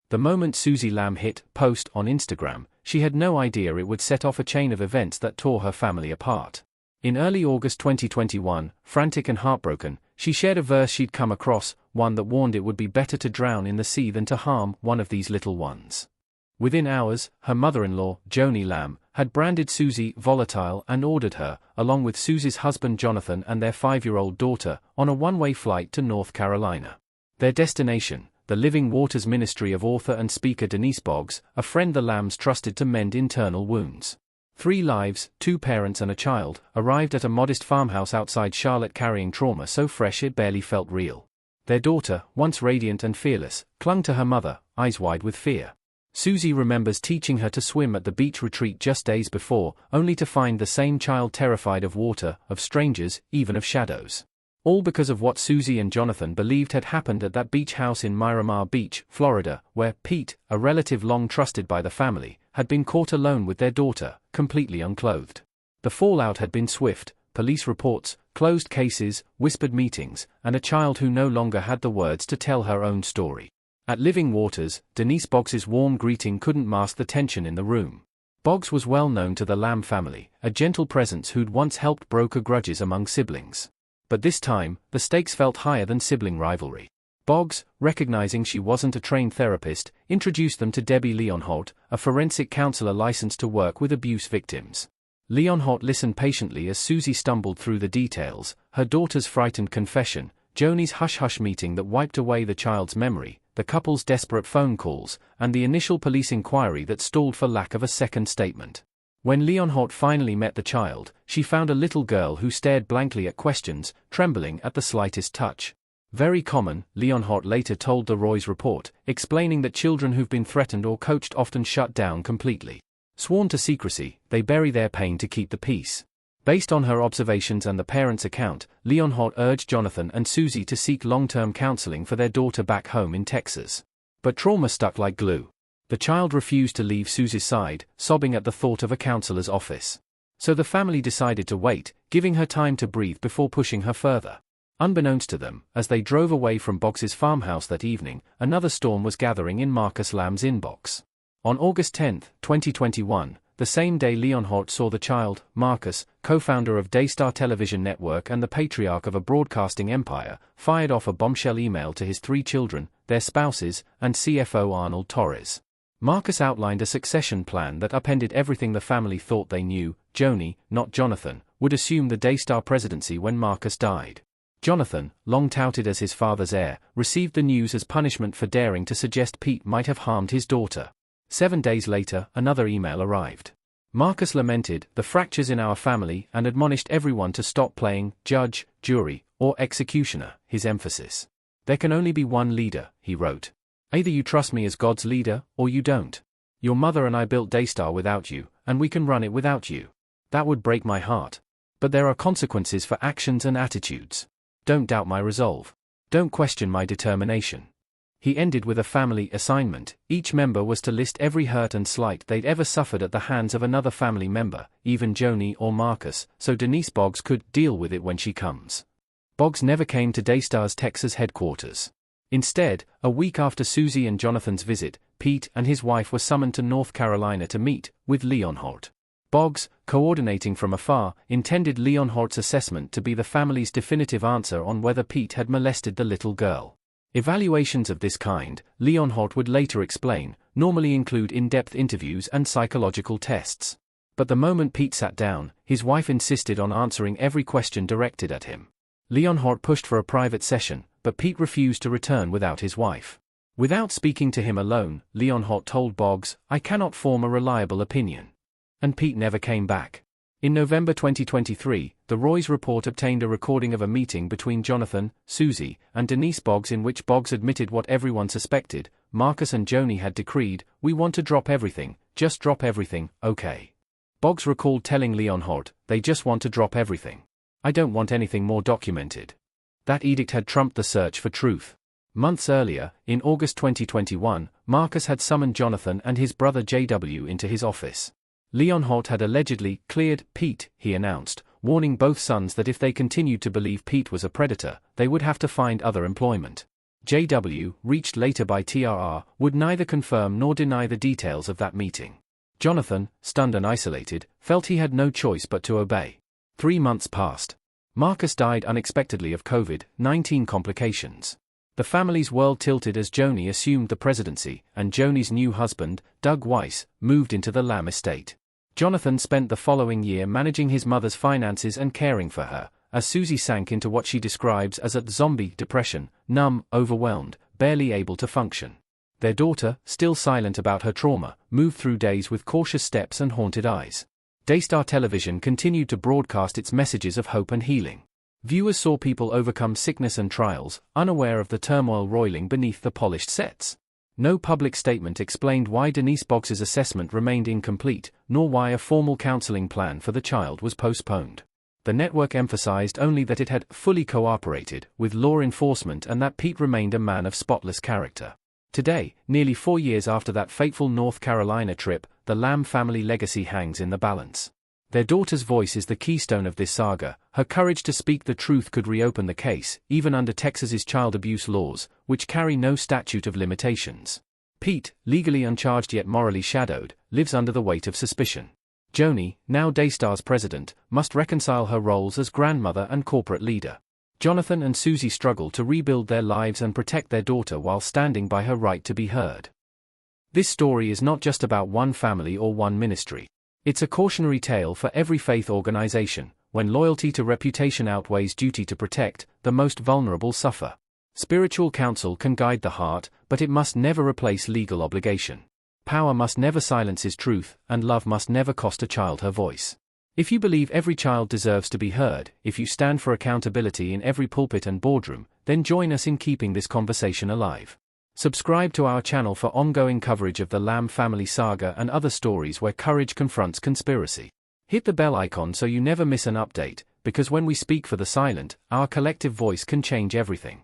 The moment Susie Lamb hit post on Instagram, she had no idea it would set off a chain of events that tore her family apart. In early August 2021, frantic and heartbroken, she shared a verse she'd come across, one that warned it would be better to drown in the sea than to harm one of these little ones. Within hours, her mother-in-law, Joni Lamb, had branded Susie volatile and ordered her, along with Susie's husband Jonathan and their 5-year-old daughter, on a one-way flight to North Carolina. Their destination, the Living Waters ministry of author and speaker Denise Boggs, a friend the Lambs trusted to mend internal wounds. 3 lives, 2 parents and a child, arrived at a modest farmhouse outside Charlotte carrying trauma so fresh it barely felt real. Their daughter, once radiant and fearless, clung to her mother, eyes wide with fear. Susie remembers teaching her to swim at the beach retreat just days before, only to find the same child terrified of water, of strangers, even of shadows. All because of what Susie and Jonathan believed had happened at that beach house in Miramar Beach, Florida, where Pete, a relative long trusted by the family, had been caught alone with their daughter, completely unclothed. The fallout had been swift: police reports, closed cases, whispered meetings, and a child who no longer had the words to tell her own story. At Living Waters, Denise Boggs's warm greeting couldn't mask the tension in the room. Boggs was well known to the Lamb family, a gentle presence who'd once helped broker grudges among siblings. But this time, the stakes felt higher than sibling rivalry. Boggs, recognizing she wasn't a trained therapist, introduced them to Debbie Leonhardt, a forensic counselor licensed to work with abuse victims. Leonhardt listened patiently as Susie stumbled through the details: her daughter's frightened confession, Joni's hush-hush meeting that wiped away the child's memory, the couple's desperate phone calls, and the initial police inquiry that stalled for lack of a second statement. When Leonhardt finally met the child, she found a little girl who stared blankly at questions, trembling at the slightest touch. Very common, Leonhardt later told the Roy's report, explaining that children who've been threatened or coached often shut down completely. Sworn to secrecy, they bury their pain to keep the peace. Based on her observations and the parents' account, Leonhardt urged Jonathan and Susie to seek long-term counseling for their daughter back home in Texas. But trauma stuck like glue. The child refused to leave Susie's side, sobbing at the thought of a counselor's office. So the family decided to wait, giving her time to breathe before pushing her further. Unbeknownst to them, as they drove away from Boggs's farmhouse that evening, another storm was gathering in Marcus Lamb's inbox. On August 10, 2021, the same day Leonhardt saw the child, Marcus, co-founder of Daystar Television Network and the patriarch of a broadcasting empire, fired off a bombshell email to his 3 children, their spouses, and CFO Arnold Torres. Marcus outlined a succession plan that upended everything the family thought they knew. Joni, not Jonathan, would assume the Daystar presidency when Marcus died. Jonathan, long touted as his father's heir, received the news as punishment for daring to suggest Pete might have harmed his daughter. 7 days later, another email arrived. Marcus lamented the fractures in our family and admonished everyone to stop playing judge, jury, or executioner, his emphasis. There can only be one leader, he wrote. Either you trust me as God's leader, or you don't. Your mother and I built Daystar without you, and we can run it without you. That would break my heart. But there are consequences for actions and attitudes. Don't doubt my resolve. Don't question my determination. He ended with a family assignment. Each member was to list every hurt and slight they'd ever suffered at the hands of another family member, even Joni or Marcus, so Denise Boggs could deal with it when she comes. Boggs never came to Daystar's Texas headquarters. Instead, a week after Susie and Jonathan's visit, Pete and his wife were summoned to North Carolina to meet with Leonhardt. Boggs, coordinating from afar, intended Leonhardt's assessment to be the family's definitive answer on whether Pete had molested the little girl. Evaluations of this kind, Leonhardt would later explain, normally include in-depth interviews and psychological tests. But the moment Pete sat down, his wife insisted on answering every question directed at him. Leonhardt pushed for a private session, but Pete refused to return without his wife. Without speaking to him alone, Leonhardt told Boggs, "I cannot form a reliable opinion." And Pete never came back. In November 2023, the Roy's report obtained a recording of a meeting between Jonathan, Susie, and Denise Boggs in which Boggs admitted what everyone suspected: Marcus and Joni had decreed, "We want to drop everything, just drop everything, okay?" Boggs recalled telling Leonhardt, "They just want to drop everything. I don't want anything more documented." That edict had trumped the search for truth. Months earlier, in August 2021, Marcus had summoned Jonathan and his brother JW into his office. Leonhardt had allegedly cleared Pete, he announced, warning both sons that if they continued to believe Pete was a predator, they would have to find other employment. JW, reached later by TRR, would neither confirm nor deny the details of that meeting. Jonathan, stunned and isolated, felt he had no choice but to obey. 3 months passed. Marcus died unexpectedly of COVID-19 complications. The family's world tilted as Joni assumed the presidency, and Joni's new husband, Doug Weiss, moved into the Lamb estate. Jonathan spent the following year managing his mother's finances and caring for her, as Susie sank into what she describes as a zombie depression, numb, overwhelmed, barely able to function. Their daughter, still silent about her trauma, moved through days with cautious steps and haunted eyes. Daystar Television continued to broadcast its messages of hope and healing. Viewers saw people overcome sickness and trials, unaware of the turmoil roiling beneath the polished sets. No public statement explained why Denise Boggs's assessment remained incomplete, nor why a formal counseling plan for the child was postponed. The network emphasized only that it had fully cooperated with law enforcement and that Pete remained a man of spotless character. Today, nearly 4 years after that fateful North Carolina trip, the Lamb family legacy hangs in the balance. Their daughter's voice is the keystone of this saga. Her courage to speak the truth could reopen the case, even under Texas's child abuse laws, which carry no statute of limitations. Pete, legally uncharged yet morally shadowed, lives under the weight of suspicion. Joni, now Daystar's president, must reconcile her roles as grandmother and corporate leader. Jonathan and Susie struggle to rebuild their lives and protect their daughter while standing by her right to be heard. This story is not just about one family or one ministry. It's a cautionary tale for every faith organization. When loyalty to reputation outweighs duty to protect, the most vulnerable suffer. Spiritual counsel can guide the heart, but it must never replace legal obligation. Power must never silence his truth, and love must never cost a child her voice. If you believe every child deserves to be heard, if you stand for accountability in every pulpit and boardroom, then join us in keeping this conversation alive. Subscribe to our channel for ongoing coverage of the Lamb family saga and other stories where courage confronts conspiracy. Hit the bell icon so you never miss an update, because when we speak for the silent, our collective voice can change everything.